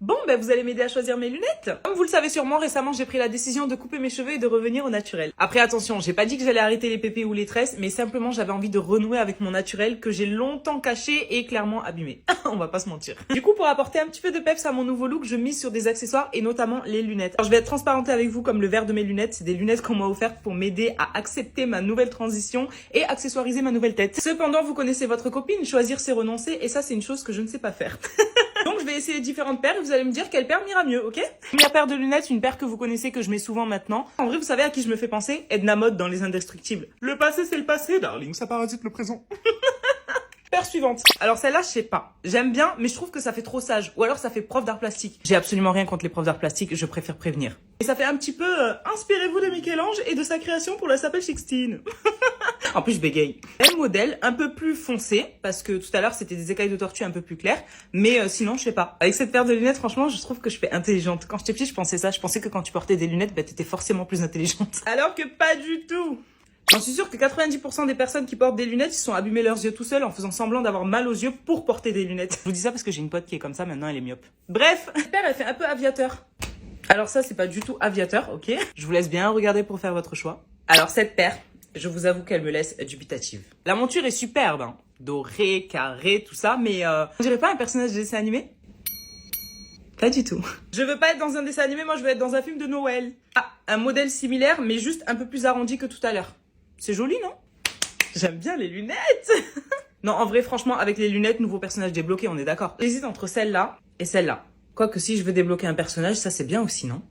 Bon, ben vous allez m'aider à choisir mes lunettes. Comme vous le savez sûrement, récemment j'ai pris la décision de couper mes cheveux et de revenir au naturel. Après attention, j'ai pas dit que j'allais arrêter les pépés ou les tresses, mais simplement j'avais envie de renouer avec mon naturel que j'ai longtemps caché et clairement abîmé. On va pas se mentir. Du coup, pour apporter un petit peu de peps à mon nouveau look, je mise sur des accessoires et notamment les lunettes. Alors je vais être transparente avec vous comme le verre de mes lunettes, c'est des lunettes qu'on m'a offertes pour m'aider à accepter ma nouvelle transition et accessoiriser ma nouvelle tête. Cependant, vous connaissez votre copine, choisir c'est renoncer et ça c'est une chose que je ne sais pas faire. Donc je vais essayer différentes paires et vous allez me dire quelle paire m'ira mieux, ok? Première paire de lunettes, une paire que vous connaissez, que je mets souvent maintenant. En vrai, vous savez à qui je me fais penser? Edna Mode dans Les Indestructibles. Le passé c'est le passé, darling, ça parasite le présent. Paire suivante. Alors celle-là, je sais pas. J'aime bien, mais je trouve que ça fait trop sage. Ou alors ça fait prof d'art plastique. J'ai absolument rien contre les profs d'art plastique, je préfère prévenir. Et ça fait un petit peu inspirez-vous de Michel-Ange et de sa création pour la Chapelle Sixtine. En plus, je bégaye. Même modèle, un peu plus foncé, parce que tout à l'heure, c'était des écailles de tortue un peu plus claires. Mais sinon, je sais pas. Avec cette paire de lunettes, franchement, je trouve que je fais intelligente. Quand j'étais petite, je pensais ça. Je pensais que quand tu portais des lunettes, bah, t'étais forcément plus intelligente. Alors que pas du tout. J'en suis sûre que 90% des personnes qui portent des lunettes, ils se sont abîmés leurs yeux tout seuls en faisant semblant d'avoir mal aux yeux pour porter des lunettes. Je vous dis ça parce que j'ai une pote qui est comme ça, maintenant elle est myope. Bref, cette paire, elle fait un peu aviateur. Alors ça, c'est pas du tout aviateur, ok? Je vous laisse bien regarder pour faire votre choix. Alors cette paire, je vous avoue qu'elle me laisse dubitative. La monture est superbe, hein. Dorée, carrée, tout ça, mais on dirait pas un personnage de dessin animé? Pas du tout. Je veux pas être dans un dessin animé, moi je veux être dans un film de Noël. Ah, un modèle similaire, mais juste un peu plus arrondi que tout à l'heure. C'est joli, non? J'aime bien les lunettes. Non, en vrai, franchement, avec les lunettes, nouveau personnage débloqué, on est d'accord. J'hésite entre celle-là et celle-là. Quoique si je veux débloquer un personnage, ça c'est bien aussi, non?